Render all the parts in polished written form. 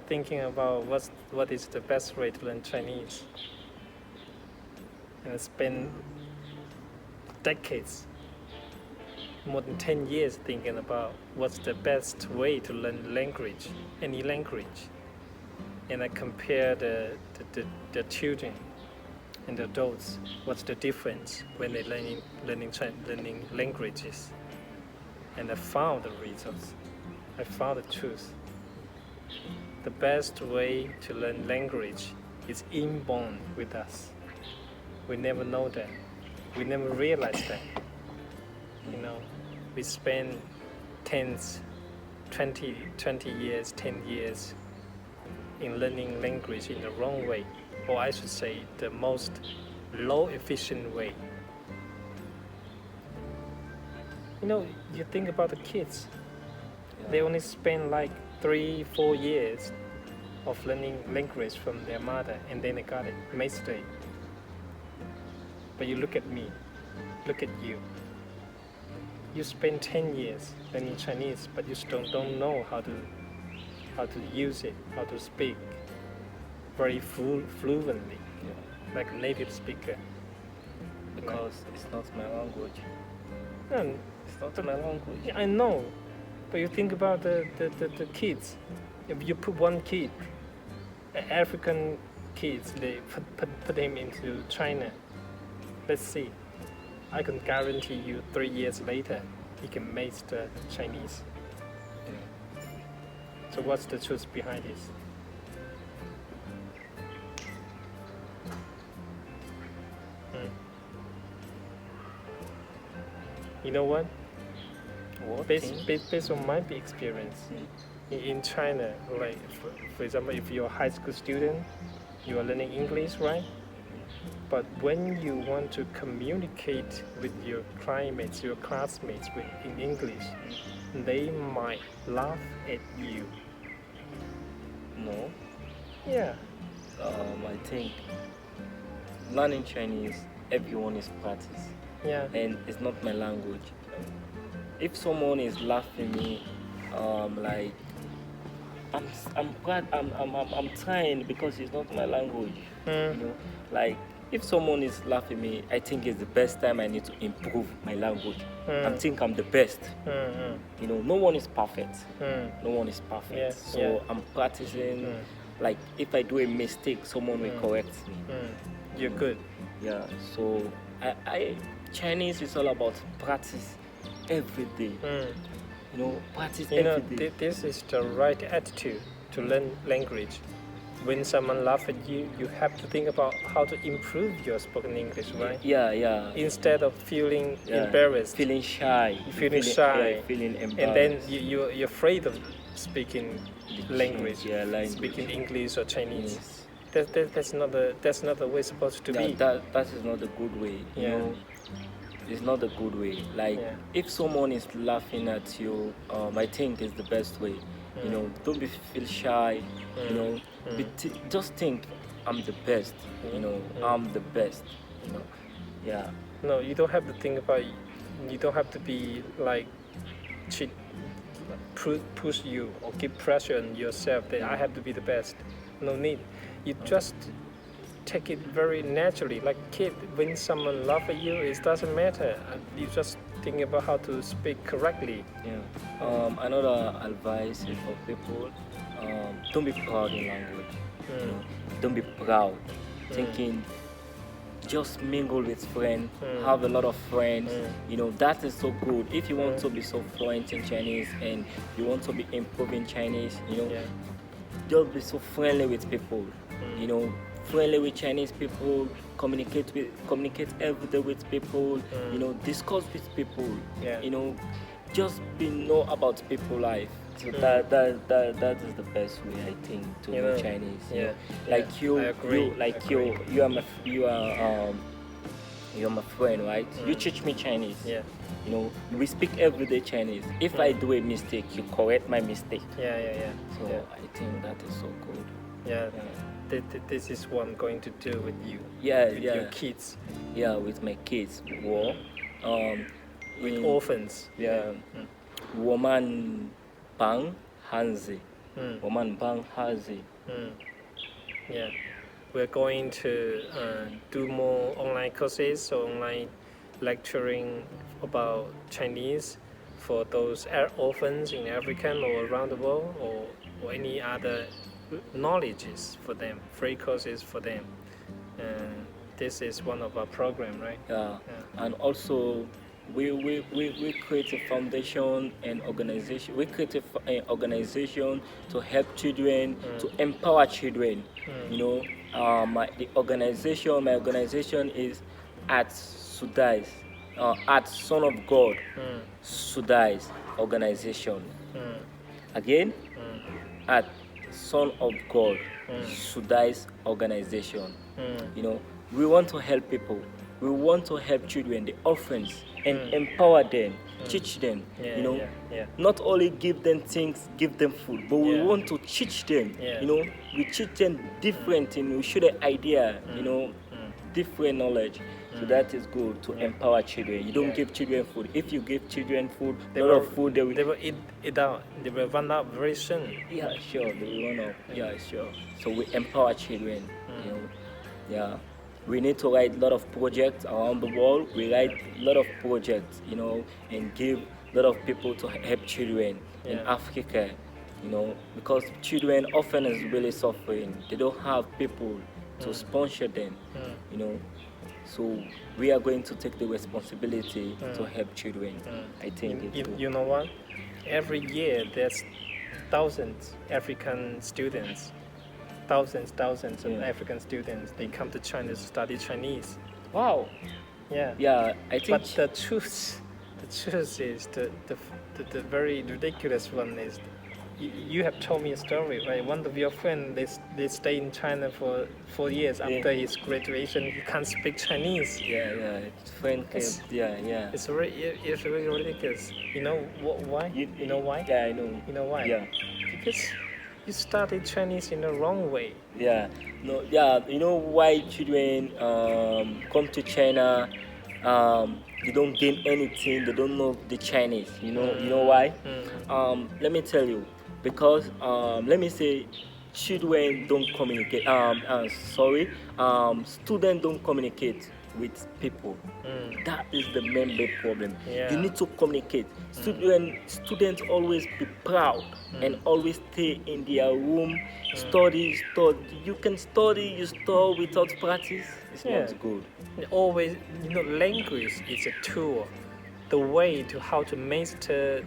thinking about what is the best way to learn Chinese, and I spent decades, more than 10 years thinking about what's the best way to learn language, any language. And I compare the children and the adults, what's the difference when they're learning languages. And I found the results. I found the truth. The best way to learn language is inborn with us. We never know that. We never realize that. We spend 20 years, 10 years in learning language in the wrong way, or I should say the most low efficient way. You think about the kids, they only spend like 3-4 years of learning language from their mother, and then they got it, mastery. But you look at me, look at you. You spend 10 years learning Chinese, but you still don't know how to use it, how to speak very fluently, like a native speaker. Because it's not my language. And It's not my language. yeah, I know, but you think about the kids. If you put one kid, African kids, they put him into China. Let's see. I can guarantee you 3 years later, he can master Chinese. So what's the truth behind this? You know what? Based on my experience in China, like for example, if you're a high school student, you are learning English, right? But when you want to communicate with your classmates, in English, they might laugh at you. No. Yeah. I think learning Chinese, everyone is practice. Yeah. And it's not my language. If someone is laughing me, like I'm trying because it's not my language. Like if someone is laughing me, I think it's the best time I need to improve my language. I think I'm the best. No one is perfect. No one is perfect. Yeah, So yeah. I'm practicing. Like if I do a mistake, someone will correct me. You're good. Yeah. So I Chinese is all about practice every day. Practice every day. This is the right attitude to learn language. When someone laughs at you, you have to think about how to improve your spoken English, right? Yeah. Instead of feeling embarrassed, feeling shy, feeling shy, feeling embarrassed, and then you're afraid of speaking language, language. speaking English or Chinese. That's not the way it's supposed to be. That is not a good way. It's not a good way. Like if someone is laughing at you, I think it's the best way. Don't feel shy. Just think I'm the best. I'm the best. Yeah. No, you don't have to think about. You don't have to be like push you or give pressure on yourself that I have to be the best. No need. You just take it very naturally. Like kid, when someone laughs at you, it doesn't matter. You just think about how to speak correctly. Yeah. Another advice is for people: don't be proud in language. Don't be proud. Thinking, just mingle with friends, have a lot of friends. That is so good. If you want to be so fluent in Chinese and you want to be improving Chinese, just be so friendly with people. Friendly with Chinese people, communicate every day with people. Discuss with people. Just know about people life. So that is the best way, I think, to know Chinese. Like you, I agree. you are my friend, right? You teach me Chinese. We speak everyday Chinese. If I do a mistake, you correct my mistake. So I think that is so good. This is what I'm going to do with you. With your kids. With my kids. With orphans. Woman Bang Hanzi. 我们帮孩子。Yeah, we're going to do more online courses or online lecturing about Chinese for those orphans in Africa or around the world, or any other knowledges for them, free courses for them. And this is one of our program, right? Yeah. And also we create a foundation and organization. We create an organization to help children, to empower children. You know, my organization is at Sudais, at Son of God, Sudais organization. Again, at Son of God, Sudais organization. You know, we want to help people. We want to help children, the orphans, and empower them, teach them. You know, not only give them things, give them food, but we want to teach them. You know, we teach them different things. We show them idea. You know, different knowledge. So that is good to empower children. You don't give children food. If you give children food, a lot of food, they will eat it out. They will run out very soon. Yeah, sure. They will run out. Yeah, sure. So we empower children. You know, yeah. We need to write a lot of projects around the world. We write a lot of projects, you know, and give a lot of people to help children in Africa, you know, because children often is really suffering. They don't have people to sponsor them, you know. So we are going to take the responsibility to help children. I think you know what? Every year there's thousands African students. Thousands of African students, they come to China to study Chinese. Wow. Yeah. Yeah, I think. But the truth is the very ridiculous one is, you have told me a story, right? One of your friends, they stay in China for 4 years. After his graduation, he can't speak Chinese. Yeah. His friend came. Yeah. It's really ridiculous. You know why? You know why? Yeah, I know. You know why? Yeah. Because you studied Chinese in the wrong way. Yeah, no, yeah. You know why children come to China? They don't gain anything. They don't know the Chinese. You know why? Let me tell you. Because let me say, children don't communicate. Students don't communicate with people. That is the main big problem. Yeah. You need to communicate. Students always be proud and always stay in their room, study. You can study, you study without practice. It's not good. Always, language is a tool. The way to how to master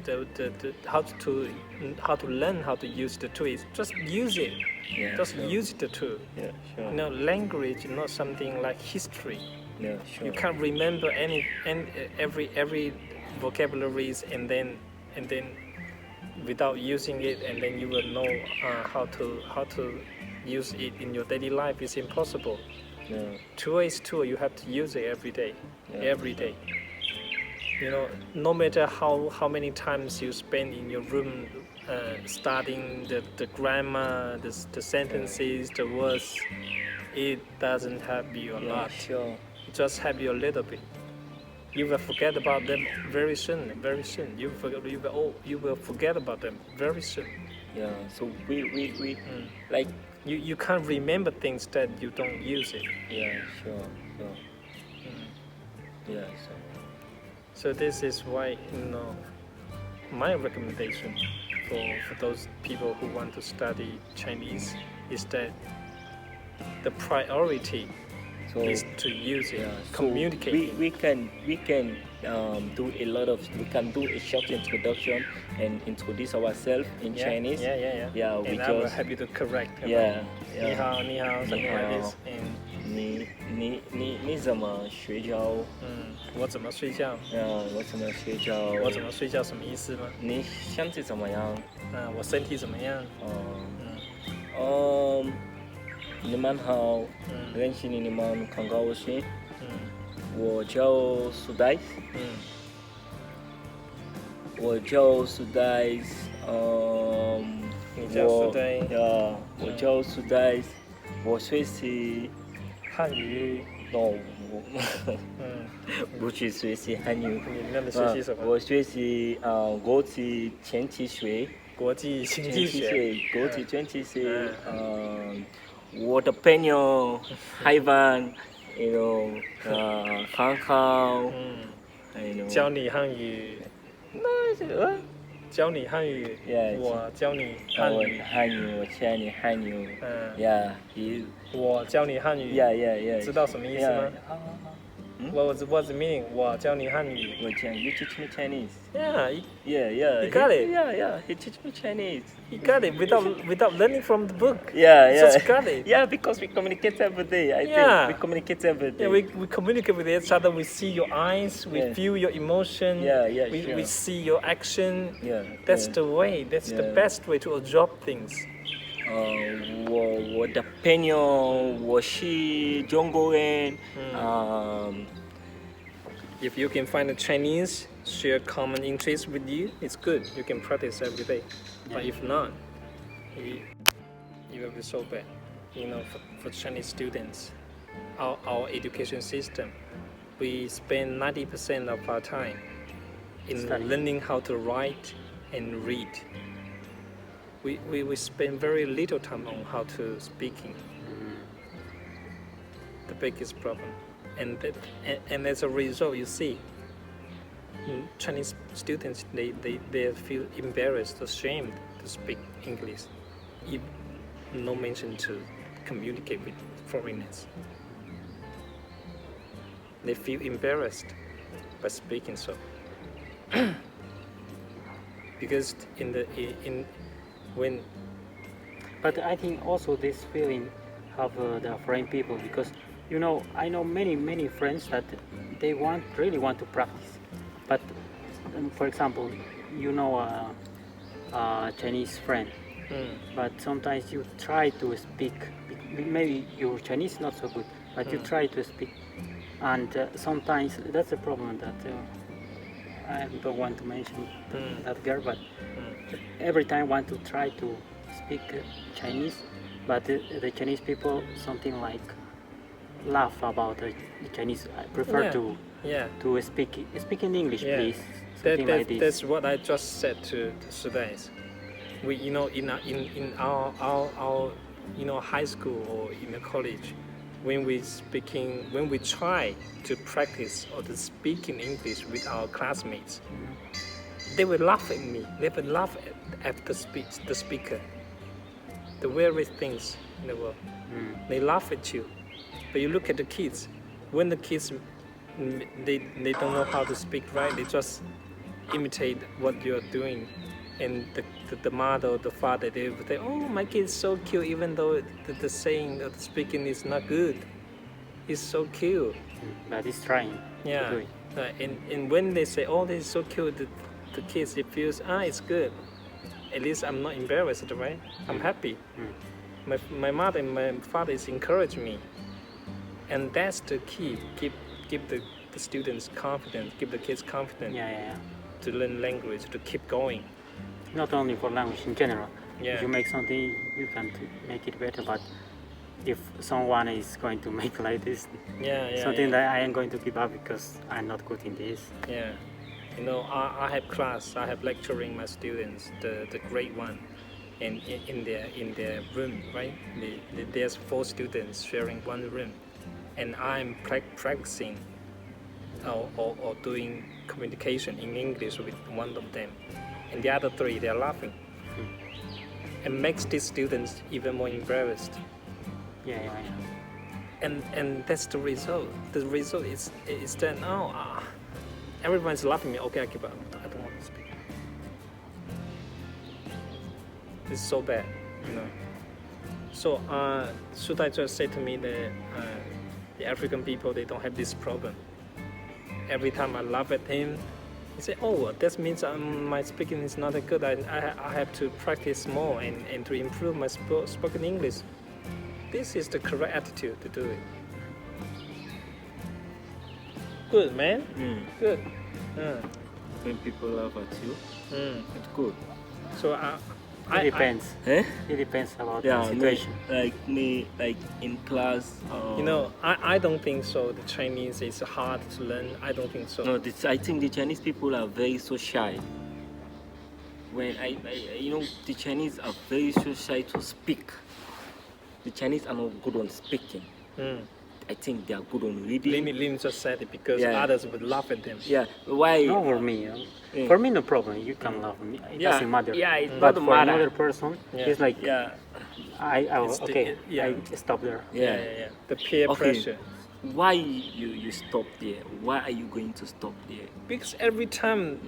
how to learn how to use the tool is just use it. Yeah, just sure. use the tool. Yeah, sure. Language is not something like history. Yeah, sure. You can't remember every vocabularies and then without using it, and then you will know how to use it in your daily life. It's impossible. Yeah. Tool is tool. You have to use it every day. Yeah. Every day. No matter how many times you spend in your room studying the grammar, the sentences, the words, it doesn't help you a lot. Sure. It just help you a little bit. You will forget about them very soon. Very soon. You will forget about them very soon. Yeah. So we like. You can't remember things that you don't use it. Yeah. Sure. Yeah. So this is why my recommendation for those people who want to study Chinese is that the priority is to use it, communicate. We can do a lot of. We can do a short introduction and introduce ourselves in Chinese. Yeah. We and I will help you to correct. Yeah. 你好, something like this. And 你怎么睡觉？我怎么睡觉？我怎么睡觉？我怎么睡觉什么意思吗？你身体怎么样？我身体怎么样？你们好，认识你们很高兴。我叫苏代。我叫苏代。你叫苏代？我叫苏代。我学习汉语。不去学习汉语。你那么学习什么？我学习国际经济学。国际经济学，国际经济学，我的朋友海湾香港，教你汉语，教你汉语， Yeah, 我教你汉语，我教你汉语，Yeah, 我教你汉语， Yeah, 知道什么意思吗？ What's the meaning? 我教你汉语。 You teach me Chinese. Yeah, Yeah. You got it. Yeah. He teach me Chinese. you got it without learning from the book. Yeah. Just got it. Yeah, because we communicate every day. I Yeah. think we communicate every day. Yeah, we communicate with each other. We see your eyes. We feel your emotion. Yeah, we, sure. we see your action. Yeah. That's the way. That's the best way to absorb things. 我的朋友我是中国人。If you can find a Chinese share common interest with you, it's good. You can practice every day. But if not, you will be so bad. For Chinese students, our education system, we spend 90% of our time in learning how to write and read. We spend very little time on how to speaking. The biggest problem. And as a result, you see, Chinese students, they feel embarrassed, ashamed to speak English. No mention to communicate with foreigners. They feel embarrassed by speaking so. Because But I think also this feeling of the foreign people, because I know many friends that they really want to practice, but for example, a Chinese friend, but sometimes you try to speak, maybe your Chinese is not so good, but you try to speak, and sometimes that's a problem that I don't want to mention that girl, but every time want to try to speak Chinese, but the Chinese people something like laugh about the Chinese. I prefer to speak in English, please. Something like this. That's what I just said to the students. We in our high school or in the college, when we try to practice or to speak in English with our classmates, they will laugh at me. They will laugh at the speaker. The very things in the world. They laugh at you. But you look at the kids. When the kids they don't know how to speak right, they just imitate what you're doing. And the mother or the father, they would say, "Oh, my kid is so cute," even though the saying or the speaking is not good. He's so cute. But he's trying. Yeah. To do it. And when they say, "Oh, this is so cute," the kids, it feels, it's good. At least I'm not embarrassed, right? I'm happy. My mother and my father is encouraging me. And that's the key. Give the students confidence, give the kids confidence to learn language, to keep going. Not only for language in general. Yeah. If you make something, you can make it better, but if someone is going to make like this, something that I am going to give up because I'm not good in this. Yeah. I have class, I have lecturing my students, the grade one, and in their room, right? There's 4 students sharing one room, and I'm practicing or doing communication in English with one of them, and the other 3 they're laughing, and makes these students even more embarrassed. And that's the result. The result is that everyone's laughing at me. Okay, I give up. I don't want to speak. It's so bad, So should I just say to me that the African people, they don't have this problem? Every time I laugh at him, he say, "Oh, that means my speaking is not that good. I have to practice more and to improve my spoken English." This is the correct attitude to do it. Good, man. Good. When people laugh at you, it's good. So It depends. Eh? It depends about the situation. Like in class. I don't think so. The Chinese is hard to learn. I don't think so. No, I think the Chinese people are very so shy. when the Chinese are very so shy to speak. The Chinese are not good on speaking. I think they are good on reading. Lim just said it because others would laugh at them. Yeah, why? No, for me, no problem. You can love me. It doesn't matter. Yeah, it But doesn't for matter. another person, it's like, I stop there. Yeah. The peer pressure. Why you stop there? Why are you going to stop there? Because every time,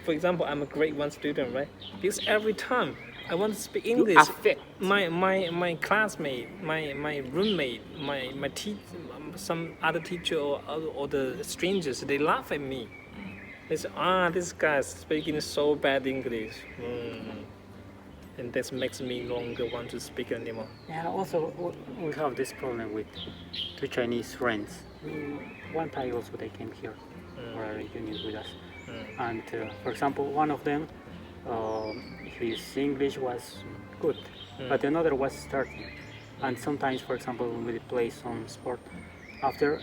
for example, I'm a grade 1 student, right? Because every time I want to speak English, affect. my classmate, my roommate, my some other teacher or the strangers, they laugh at me. They say, this guy's speaking so bad English. And that makes me no longer want to speak anymore. Yeah, also we have this problem with two Chinese friends. One time also they came here for a reunion with us. And for example, one of them, his English was good, but another was starting. And sometimes, for example, when we play some sport, after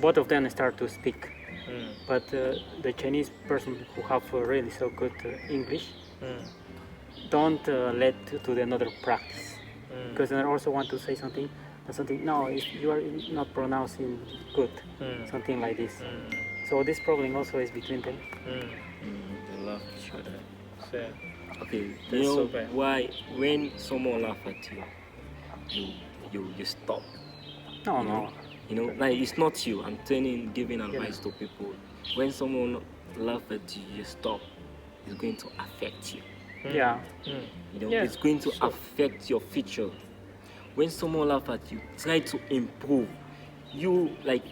both of them start to speak. But the Chinese person who have really so good English, don't let to the another practice, because I also want to say something. No, you are not pronouncing good, something like this. So this problem also is between them. They love each other. So, okay, that's so bad. Why when someone laugh at you, you stop. No. Like it's not you. I'm giving advice to people. When someone laugh at you, you stop. It's going to affect you. It's going to affect your future. When someone laugh at you, try to improve. You like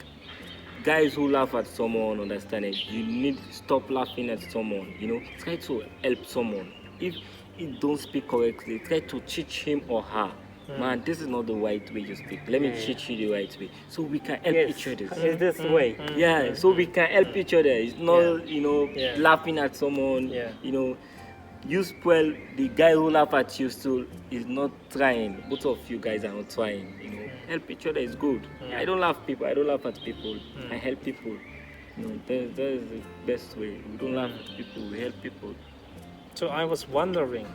guys who laugh at someone, understand it. You need to stop laughing at someone. Try to help someone. If he don't speak correctly, try to teach him or her. Man, this is not the right way you speak. Let me teach you the right way, so we can help each other. It's this way. Yeah, so we can help each other. It's not laughing at someone. You spoil the guy who laugh at you. Still is not trying. Both of you guys are not trying. Help each other is good. I don't laugh people. I don't laugh at people. I help people. That is the best way. We don't laugh at people. We help people. So I was wondering,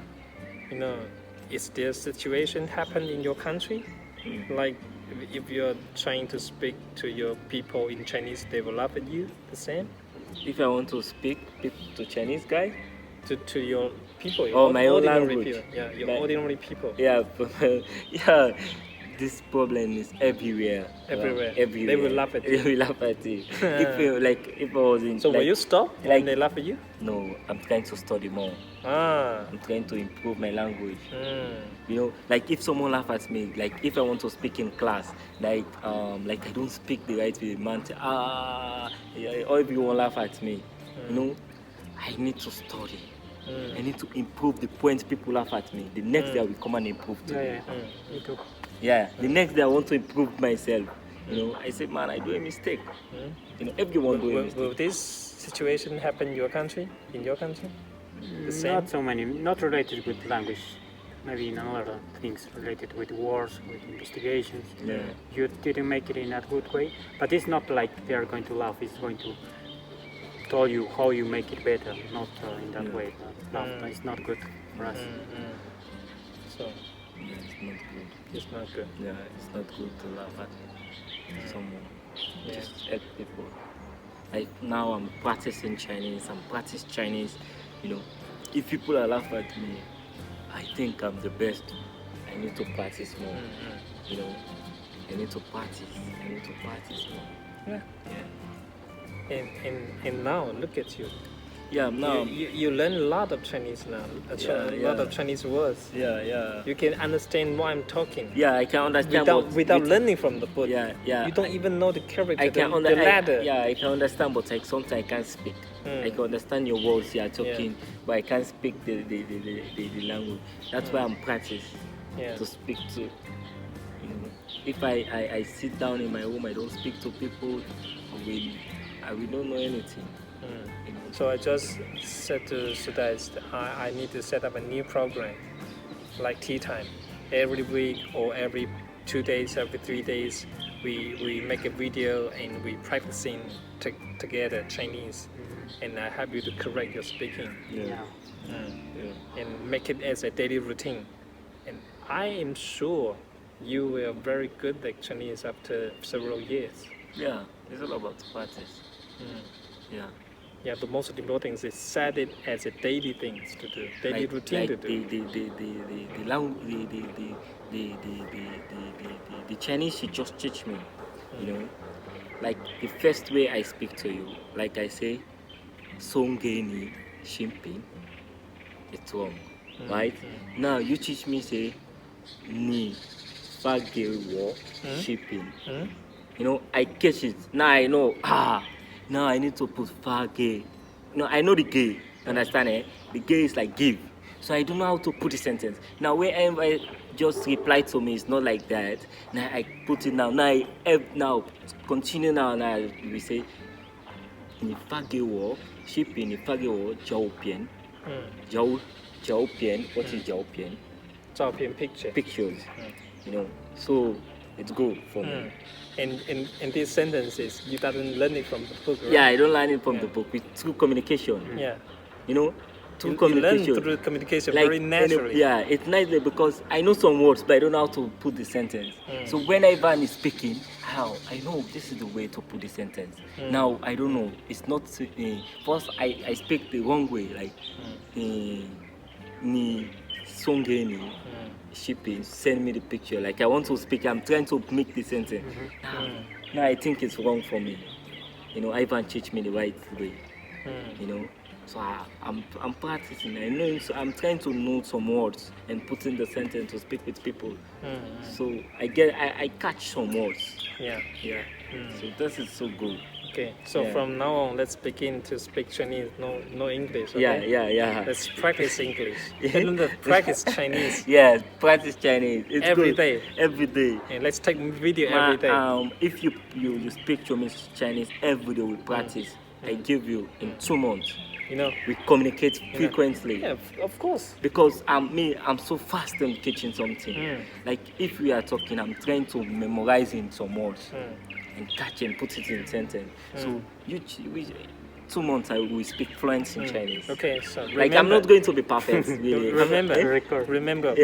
is there a situation happen in your country? Like if you're trying to speak to your people in Chinese, they will laugh at you the same? If I want to speak to Chinese guy? To your people, your my own ordinary language. people. Yeah, your ordinary people. Yeah, this problem is everywhere. Everywhere. Everywhere. They will laugh at you. They will laugh at you. If I was in... So will you stop when they laugh at you? No, I'm trying to study more. I'm trying to improve my language. Like if someone laugh at me, like if I want to speak in class, like I don't speak the right way, man, or everyone laugh at me, I need to study. I need to improve the points people laugh at me. The next day I will come and improve too. Me too. Yeah, the next day I want to improve myself. I said, man, I do a mistake. Everyone do a mistake. Will this situation happen in your country? The same? Not so many. Not related with language. Maybe in other things related with wars, with investigations. You didn't make it in a good way, but it's not like they are going to laugh. It's going to tell you how you make it better, not in that way. It's not good for us. So it's not good. It's not good. Yeah, it's not good to laugh at someone. Just help people. Like now I'm practicing Chinese. If people are laughing at me, I think I'm the best. I need to practice more. I need to practice more. And now look at you. Yeah, now you learn a lot of Chinese now. A lot of Chinese words. Yeah. You can understand why I'm talking. Yeah, I can understand. Without learning from the book. Yeah. You don't even know the character, the ladder. ladder. I can understand, but sometimes I can't speak. I can understand your words you are talking, but I can't speak the language. That's why I'm practicing to speak to. If I sit down in my room, I don't speak to people. I will don't know anything. So I just said to Sudais that I need to set up a new program, like tea time, every week or every 2 days, every 3 days. we make a video and we practicing together Chinese, and I help you to correct your speaking. Yeah. And make it as a daily routine. And I am sure you will very good at Chinese after several years. Yeah, it's all about practice. Yeah. Yeah, the most important thing is set it as a daily thing to do, daily routine to do. The Chinese should just teach me, you know, like the first way I speak to you, like I say, Song ni Shimping, it's wrong, right? Now you teach me say, ni Fage wo shipping. You know, I catch it. Now I know, now I need to put fage. No, I know the gay, understand it? The gay is like give. So I don't know how to put the sentence. Now whenever I just reply to me, it's not like that. Now I put it now. Now continue now. Now we say, ni fage wo shipping, ni fage wo jiao pian. Jiao pian. What is jiao pian? 照片 picture. Pictures. You know, so it's good for me. And these sentences, you didn't learn it from the book, right? Yeah, I don't learn it from the book. It's through communication. Yeah. You know, through You communication. learn through communication Like, very naturally. Yeah, it's naturally because I know some words, but I don't know how to put the sentence. So when Ivan is speaking, how I know this is the way to put the sentence. Now I don't know. It's not first I speak the wrong way, like ni songeni. Shipping, send me the picture. Like I want to speak, I'm trying to make the sentence. Now I think it's wrong for me. You know, Ivan teach me the right way. You know, so I'm practicing. I know, so I'm trying to know some words and put in the sentence to speak with people. So I catch some words. Yeah. So this is so good. Okay. So from now on, let's begin to speak Chinese. No English. Okay? Yeah. Let's practice English. And then practice Chinese. Yes, practice Chinese. It's Every good. day. Every day. And let's take video every day. If you speak to me Chinese every day, we practice. I give you in 2 months. You know. We communicate frequently. Yeah, of course. Because I'm so fast in catching something. Like if we are talking, I'm trying to memorizing some words and catch and put it in sentence. So 2 months I will speak fluent in Chinese. Okay, so remember, like I'm not going to be perfect. Really. remember.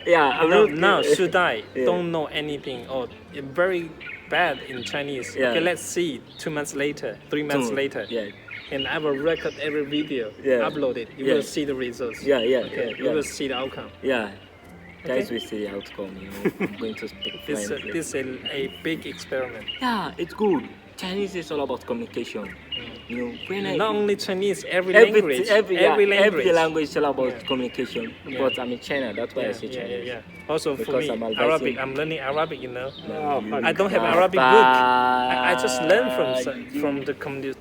Yeah, now should I don't know anything or very bad in Chinese? Yeah. Okay, let's see. 2 months later, 3 months later. Yeah. And I will record every video, upload it. You will see the results. Yeah. You will see the outcome. Yeah. Guys Okay. will see the outcome. You know, I'm going to speak fluently. This is a big experiment. Yeah, it's good. Chinese is all about communication. You know, when Not only Chinese, every language. Every language is all about communication. Yeah. But I'm in China, that's why I say Chinese. Yeah. Also for Because me, I'm Albanian. Arabic. I'm learning Arabic. You know. Oh, I don't have Arabic book. I just learn from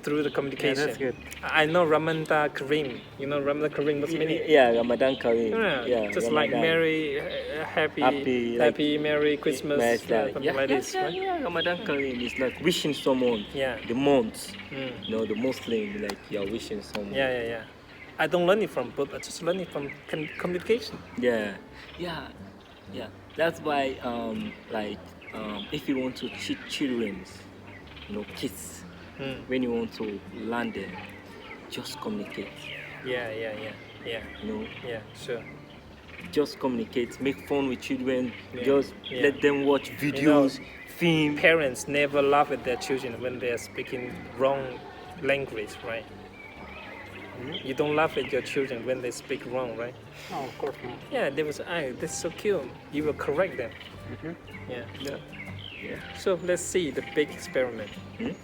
through the communication. Yeah, that's good. I know Ramadan Kareem. You know Ramadan Kareem. What's meaning? Yeah, Ramadan Kareem. Yeah, just Ramadan. like Merry, happy Merry Christmas, something like this, right? Yeah, Ramadan Kareem is like wishing someone. Yeah. The month. You know, the Muslim, like you're wishing someone. Yeah. I don't learn it from book. I just learn it from communication. Yeah. That's why, if you want to teach children, you know, kids, when you want to learn them, just communicate. Yeah. You know, Yeah, sure. just communicate, make fun with children, Yeah. let them watch videos, film. Parents never laugh at their children when they are speaking wrong language, right? You don't laugh at your children when they speak wrong, right? Oh, of course not. Yeah, they was, this is so cute. You will correct them. Yeah. So let's see the big experiment.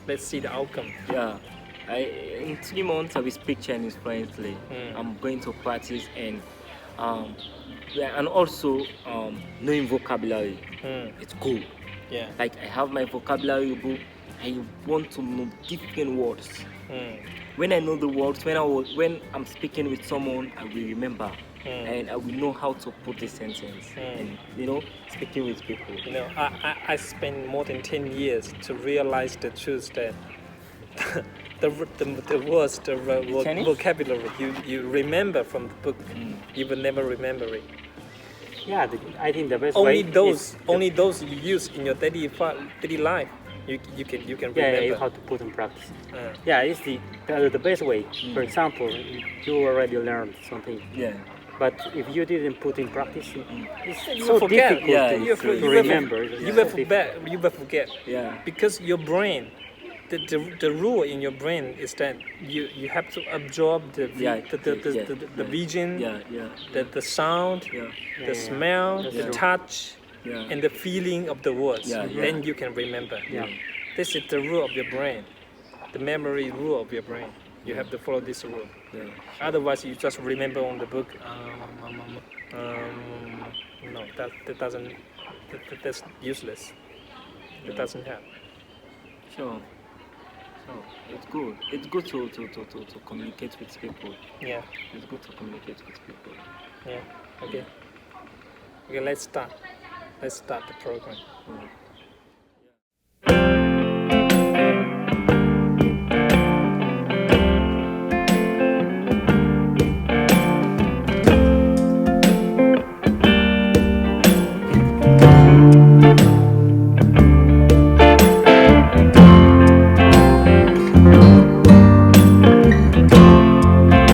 Let's see the outcome. Yeah. In 3 months I will speak Chinese fluently. I'm going to practice and also knowing vocabulary. It's cool. Yeah. Like I have my vocabulary book. I want to know different words. When I know the words, when I'm speaking with someone, I will remember and I will know how to put the sentence. And you know, speaking with people. You know, I spent more than 10 years to realize the truth that the words, Chinese? vocabulary you remember from the book, you will never remember it. Yeah, I think the best Only way those, is only those you use in your daily life, you can yeah, remember. you have to put in practice. Uh, Yeah, it's the best way. For example, you already learned something, Yeah. but if you didn't put in practice, it's you so will forget. difficult Yeah, to, you to will remember. You It's will so difficult. forget. You will forget. Yeah. Because your brain, the rule in your brain is that you have to absorb the Yeah, the vision, Yeah. the sound, Yeah. Yeah, the yeah, smell, that's the true. touch, Yeah. and the feeling of the words. Yeah, yeah. Then you can remember. Yeah. This is the rule of your brain, the memory rule of your brain. You have to follow this rule. Yeah. Otherwise, you just remember on the book. No, that doesn't. That's useless. It doesn't help. Sure. So it's good. It's good to communicate with people. Yeah. It's good to communicate with people. Yeah. Okay. Okay. Let's start. Let's start the program. Mm.